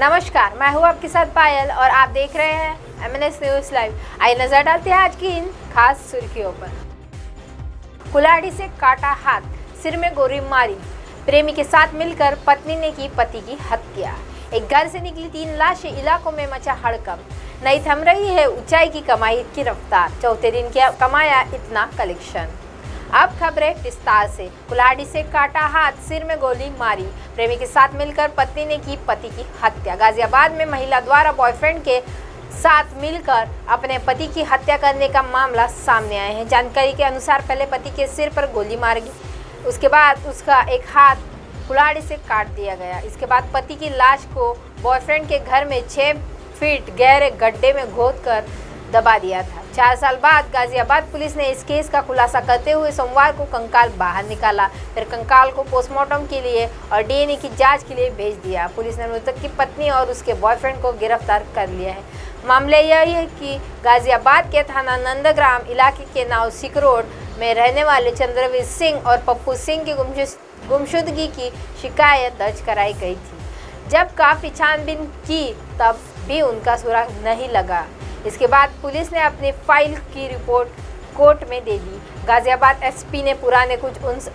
नमस्कार, मैं हूँ आपके साथ पायल और आप देख रहे हैं एमएनएस न्यूज़ लाइव। आइए नजर डालते हैं आज की इन खास सुर्खियों पर। कुल्हाड़ी से काटा हाथ, सिर में गोली मारी, प्रेमी के साथ मिलकर पत्नी ने की पति की हत्या। एक घर से निकली 3 लाशें, इलाकों में मचा हड़कंप। नहीं थम रही है ऊंचाई की कमाई की रफ्तार, चौथे दिन किया कमाया इतना कलेक्शन। अब खबरें विस्तार से। कुल्हाड़ी से काटा हाथ, सिर में गोली मारी, प्रेमी के साथ मिलकर पत्नी ने की पति की हत्या। गाजियाबाद में महिला द्वारा बॉयफ्रेंड के साथ मिलकर अपने पति की हत्या करने का मामला सामने आया है। जानकारी के अनुसार पहले पति के सिर पर गोली मार गई, उसके बाद उसका एक हाथ कुल्हाड़ी से काट दिया गया। इसके बाद पति की लाश को बॉयफ्रेंड के घर में 6 फीट गहरे गड्ढे में खोद कर दबा दिया था। 4 साल बाद गाजियाबाद पुलिस ने इस केस का खुलासा करते हुए सोमवार को कंकाल बाहर निकाला, फिर कंकाल को पोस्टमार्टम के लिए और डीएनए की जांच के लिए भेज दिया। पुलिस ने मृतक की पत्नी और उसके बॉयफ्रेंड को गिरफ्तार कर लिया है। मामला यह है कि गाजियाबाद के थाना नंदग्राम इलाके के नाव सिक रोड में रहने वाले चंद्रवीर सिंह और पप्पू सिंह की गुमशुदगी की शिकायत दर्ज कराई गई थी। जब काफ़ी छानबीन की तब भी उनका सुराग नहीं लगा। इसके बाद पुलिस ने अपनी फाइल की रिपोर्ट कोर्ट में दे दी। गाजियाबाद एसपी ने पुराने कुछ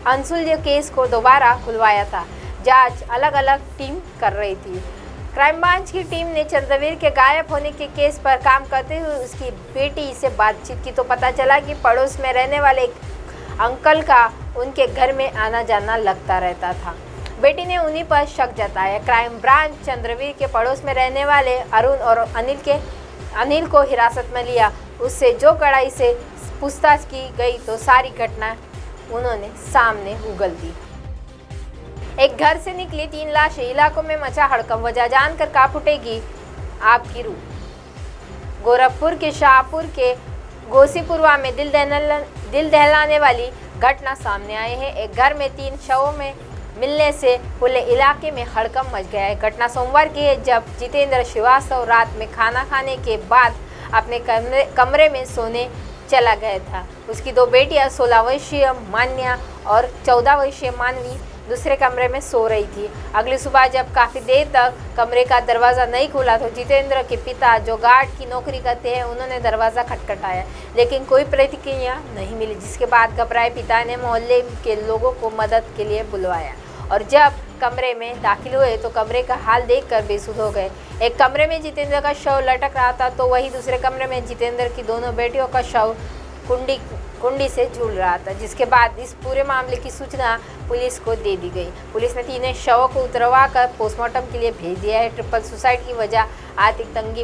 अनसुलझे केस को दोबारा खुलवाया था। जांच अलग अलग टीम कर रही थी। क्राइम ब्रांच की टीम ने चंद्रवीर के गायब होने के केस पर काम करते हुए उसकी बेटी से बातचीत की तो पता चला कि पड़ोस में रहने वाले एक अंकल का उनके घर में आना जाना लगता रहता था। बेटी ने उन्हीं पर शक जताया। क्राइम ब्रांच चंद्रवीर के पड़ोस में रहने वाले अरुण और अनिल को हिरासत में लिया। उससे जो कड़ाई से पूछताछ की गई तो सारी घटना उन्होंने सामने उगल दी। एक घर से निकली 3 लाशें, इलाकों में मचा हड़कंप। वजह जानकर कांप उठेगी आपकी रूह। गोरखपुर के शाहपुर के गोसीपुरवा में दिल दहलाने वाली घटना सामने आई है। एक घर में 3 शवों में मिलने से पूरे इलाके में हड़कंप मच गया है। घटना सोमवार की है जब जितेंद्र श्रीवास्तव रात में खाना खाने के बाद अपने कमरे में सोने चला गया था। उसकी 2 बेटियां 16 वर्षीय मान्या और 14 वर्षीय मानवी दूसरे कमरे में सो रही थी। अगली सुबह जब काफ़ी देर तक कमरे का दरवाज़ा नहीं खुला तो जितेंद्र के पिता, जो गार्ड की नौकरी करते हैं, उन्होंने दरवाज़ा खटखटाया, लेकिन कोई प्रतिक्रिया नहीं मिली। जिसके बाद घबराए पिता ने मोहल्ले के लोगों को मदद के लिए बुलवाया और जब कमरे में दाखिल हुए तो कमरे का हाल देखकर बेसुध हो गए। एक कमरे में जितेंद्र का शव लटक रहा था तो वहीं दूसरे कमरे में जितेंद्र की दोनों बेटियों का शव कुंडी से झूल रहा था। जिसके बाद इस पूरे मामले की सूचना पुलिस को दे दी गई। पुलिस ने तीनों शवों को उतरवा कर पोस्टमार्टम के लिए भेज दिया है। ट्रिपल सुसाइड की वजह आर्थिक तंगी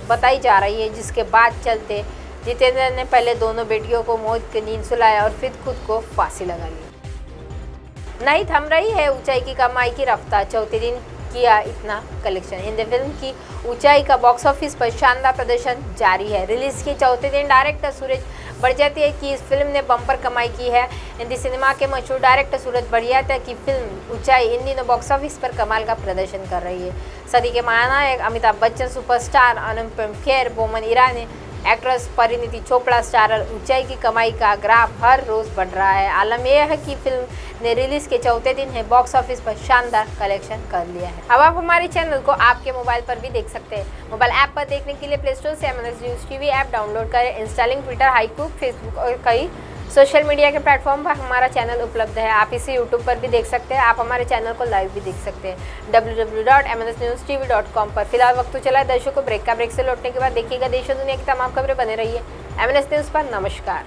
बताई जा रही है, जिसके बाद चलते जितेंद्र ने पहले दोनों बेटियों को मौत की नींद सुलाया और फिर खुद को फांसी लगा ली। नहीं थम रही है ऊंचाई की कमाई की रफ्तार, चौथे दिन किया इतना कलेक्शन। हिंदी फिल्म की ऊंचाई का बॉक्स ऑफिस पर शानदार प्रदर्शन जारी है। रिलीज के चौथे दिन डायरेक्टर सूरज बड़जात्या की इस फिल्म ने बम्पर कमाई की है। हिंदी सिनेमा के मशहूर डायरेक्टर सूरज बड़जात्या की फिल्म ऊंचाई इन दिनों बॉक्स ऑफिस पर कमाल का प्रदर्शन कर रही है। सदी के महानायक Amitabh Bachchan, superstar Anupam Kher, Boman Irani, actress Parineeti Chopra, starrer ऊंचाई की कमाई का ग्राफ हर रोज बढ़ रहा है। आलम यह है कि फिल्म ने रिलीज के चौथे दिन है बॉक्स ऑफिस पर शानदार कलेक्शन कर लिया है। अब आप हमारे चैनल को आपके मोबाइल पर भी देख सकते हैं। मोबाइल ऐप पर देखने के लिए प्ले स्टोर से MNS news TV app download करें। इंस्टॉलिंग ट्विटर, हाईकूक, फेसबुक और कई सोशल मीडिया के प्लेटफॉर्म पर हमारा चैनल उपलब्ध है। आप इसे यूट्यूब पर भी देख सकते हैं। आप हमारे चैनल को लाइव भी देख सकते हैं www.mnsnewstv.com पर। फिलहाल वक्त तो चला है दर्शकों ब्रेक का। ब्रेक से लौटने के बाद देखिएगा देश और दुनिया की तमाम खबरें। बने रहिए एमएनएस न्यूज़ पर। नमस्कार।